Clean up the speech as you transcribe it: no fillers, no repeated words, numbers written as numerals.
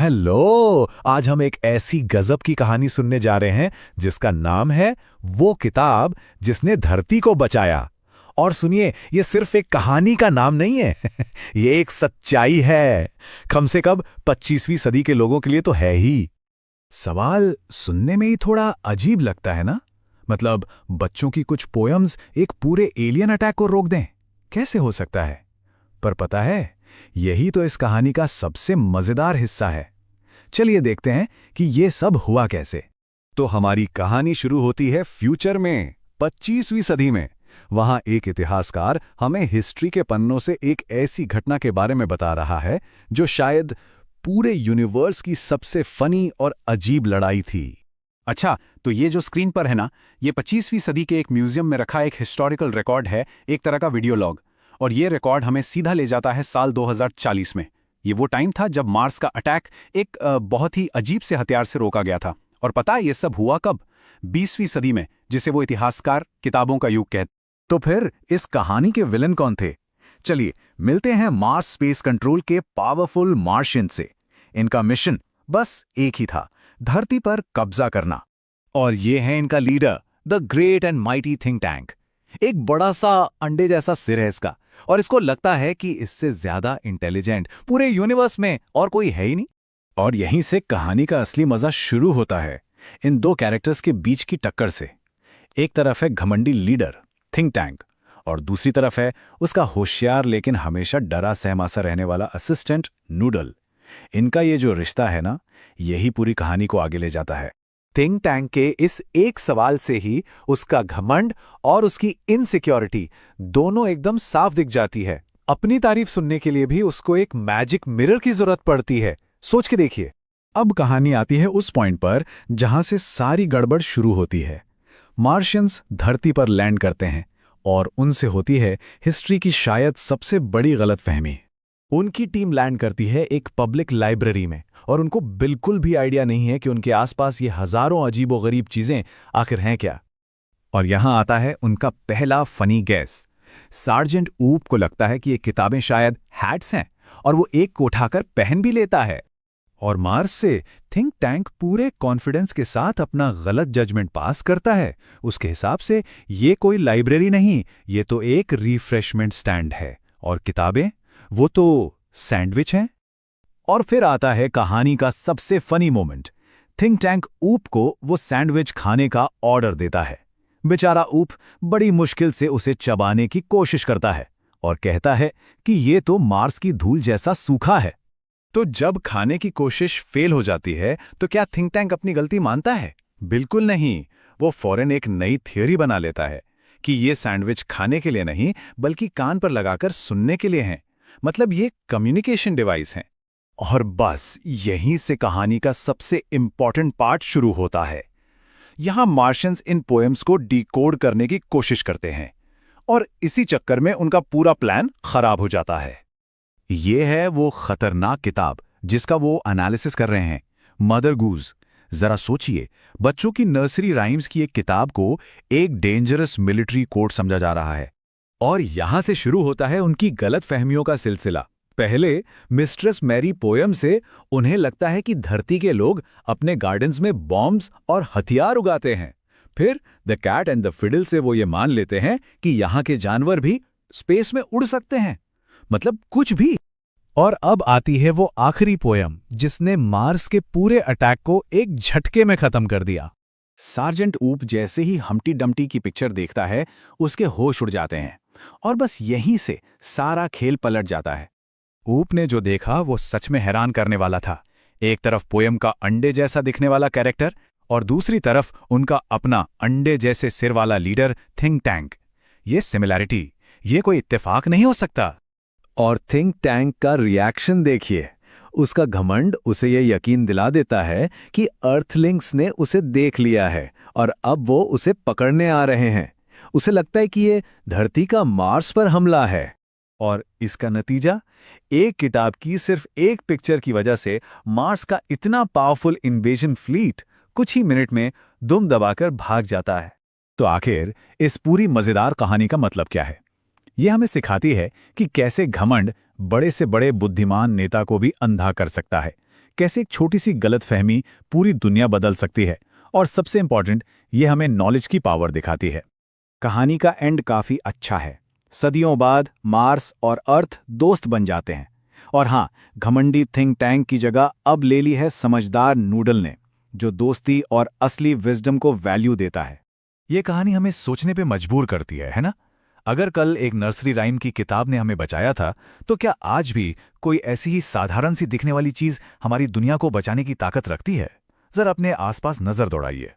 Hello. आज हम एक ऐसी गजब की कहानी सुनने जा रहे हैं जिसका नाम है वो किताब जिसने धरती को बचाया। और सुनिए, ये सिर्फ एक कहानी का नाम नहीं है ये एक सच्चाई है। कम से कम 25वीं सदी के लोगों के लिए तो है ही। सवाल सुनने में ही थोड़ा अजीब लगता है ना। मतलब बच्चों की कुछ पोयम्स एक पूरे एलियन अटैक को रोक दें, कैसे हो सकता है? पर पता है, यही तो इस कहानी का सबसे मजेदार हिस्सा है। चलिए देखते हैं कि ये सब हुआ कैसे। तो हमारी कहानी शुरू होती है फ्यूचर में, 25वीं सदी में। वहां एक इतिहासकार हमें हिस्ट्री के पन्नों से एक ऐसी घटना के बारे में बता रहा है जो शायद पूरे यूनिवर्स की सबसे फनी और अजीब लड़ाई थी। अच्छा, तो ये जो स्क्रीन पर है ना, ये 25वीं सदी के एक म्यूजियम में रखा एक हिस्टोरिकल रिकॉर्ड है, एक तरह का वीडियो लॉग। और ये रिकॉर्ड हमें सीधा ले जाता है साल 2040 में। ये वो टाइम था जब मार्स का अटैक एक बहुत ही अजीब से हथियार से रोका गया था। और पता है ये सब हुआ कब? 20वीं सदी में, जिसे वो इतिहासकार किताबों का युग कहते। तो फिर इस कहानी के विलन कौन थे? चलिए मिलते हैं मार्स स्पेस कंट्रोल के पावरफुल मार्शियन से। इनका मिशन बस एक ही था, धरती पर कब्जा करना। और ये है इनका leader, the great and mighty think tank. एक बड़ा सा अंडे जैसा सिर है इसका, और इसको लगता है कि इससे ज्यादा इंटेलिजेंट पूरे यूनिवर्स में और कोई है ही नहीं। और यहीं से कहानी का असली मजा शुरू होता है, इन दो कैरेक्टर्स के बीच की टक्कर से। एक तरफ है घमंडी लीडर थिंक टैंक, और दूसरी तरफ है उसका होशियार लेकिन हमेशा डरा सहमा सा रहने वाला असिस्टेंट नूडल। इनका ये जो रिश्ता है ना, यही पूरी कहानी को आगे ले जाता है। थिंक टैंक के इस एक सवाल से ही उसका घमंड और उसकी इनसिक्योरिटी दोनों एकदम साफ दिख जाती है। अपनी तारीफ सुनने के लिए भी उसको एक मैजिक मिरर की जरूरत पड़ती है। सोच के देखिए। अब कहानी आती है उस पॉइंट पर जहां से सारी गड़बड़ शुरू होती है। मार्शियंस धरती पर लैंड करते हैं और उनसे होती है हिस्ट्री की शायद सबसे बड़ी गलतफहमी। उनकी टीम लैंड करती है एक पब्लिक लाइब्रेरी में, और उनको बिल्कुल भी आइडिया नहीं है कि उनके आसपास ये हजारों अजीबोगरीब चीजें आखिर हैं क्या। और यहां आता है उनका पहला फनी गैस। सार्जेंट ऊप को लगता है कि ये किताबें शायद हैट्स हैं, और वो एक को उठाकर पहन भी लेता है। और मार्स से थिंक टैंक पूरे कॉन्फिडेंस के साथ अपना गलत जजमेंट पास करता है। उसके हिसाब से ये कोई लाइब्रेरी नहीं, ये तो एक रिफ्रेशमेंट स्टैंड है, और किताबें वो तो सैंडविच हैं। और फिर आता है कहानी का सबसे फनी मोमेंट। थिंक टैंक ऊप को वो सैंडविच खाने का ऑर्डर देता है। बेचारा ऊप बड़ी मुश्किल से उसे चबाने की कोशिश करता है और कहता है कि ये तो मार्स की धूल जैसा सूखा है। तो जब खाने की कोशिश फेल हो जाती है तो क्या थिंक टैंक अपनी गलती मानता है? बिल्कुल नहीं। वो फौरन एक नई थियोरी बना लेता है कि ये सैंडविच खाने के लिए नहीं बल्कि कान पर लगाकर सुनने के लिए हैं। मतलब ये कम्युनिकेशन डिवाइस हैं। और बस यहीं से कहानी का सबसे इंपॉर्टेंट पार्ट शुरू होता है। यहां मार्शियंस इन पोएम्स को डिकोड करने की कोशिश करते हैं, और इसी चक्कर में उनका पूरा प्लान खराब हो जाता है। ये है वो खतरनाक किताब जिसका वो एनालिसिस कर रहे हैं, मदर गूज। जरा सोचिए, बच्चों की नर्सरी राइम्स की एक किताब को एक डेंजरस मिलिट्री कोड समझा जा रहा है। और यहां से शुरू होता है उनकी गलतफहमियों का सिलसिला। पहले मिस्ट्रेस मैरी पोयम से उन्हें लगता है कि धरती के लोग अपने गार्डन्स में बॉम्ब्स और हथियार उगाते हैं। फिर the cat and the fiddle से वो ये मान लेते हैं कि यहाँ के जानवर भी स्पेस में उड़ सकते हैं। मतलब कुछ भी। और अब आती है वो आखिरी पोयम जिसने मार्स के पूरे अटैक को एक झटके में खत्म कर दिया। सार्जेंट ऊप जैसे ही हम्टी डम्टी की पिक्चर देखता है, उसके होश उड़ जाते हैं, और बस यहीं से सारा खेल पलट जाता है। ऊप ने जो देखा वो सच में हैरान करने वाला था। एक तरफ पोयम का अंडे जैसा दिखने वाला कैरेक्टर, और दूसरी तरफ उनका अपना अंडे जैसे सिर वाला लीडर थिंक टैंक। ये सिमिलैरिटी, ये कोई इत्तेफाक नहीं हो सकता। और थिंक टैंक का रिएक्शन देखिए। उसका घमंड उसे ये यकीन दिला देता है कि अर्थलिंक्स ने उसे देख लिया है और अब वो उसे पकड़ने आ रहे हैं। उसे लगता है कि ये धरती का मार्स पर हमला है। और इसका नतीजा, एक किताब की सिर्फ एक पिक्चर की वजह से मार्स का इतना पावरफुल इन्वेजन फ्लीट कुछ ही मिनट में दुम दबाकर भाग जाता है। तो आखिर इस पूरी मजेदार कहानी का मतलब क्या है? यह हमें सिखाती है कि कैसे घमंड बड़े से बड़े बुद्धिमान नेता को भी अंधा कर सकता है, कैसे एक छोटी सी गलतफहमी पूरी दुनिया बदल सकती है, और सबसे इंपॉर्टेंट, ये हमें नॉलेज की पावर दिखाती है। कहानी का एंड काफी अच्छा है। सदियों बाद मार्स और अर्थ दोस्त बन जाते हैं। और हाँ, घमंडी थिंक टैंक की जगह अब ले ली है समझदार नूडल ने, जो दोस्ती और असली विजडम को वैल्यू देता है। ये कहानी हमें सोचने पे मजबूर करती है ना? अगर कल एक नर्सरी राइम की किताब ने हमें बचाया था, तो क्या आज भी कोई ऐसी ही साधारण सी दिखने वाली चीज हमारी दुनिया को बचाने की ताकत रखती है? जरा अपने आसपास नजर दौड़ाइए।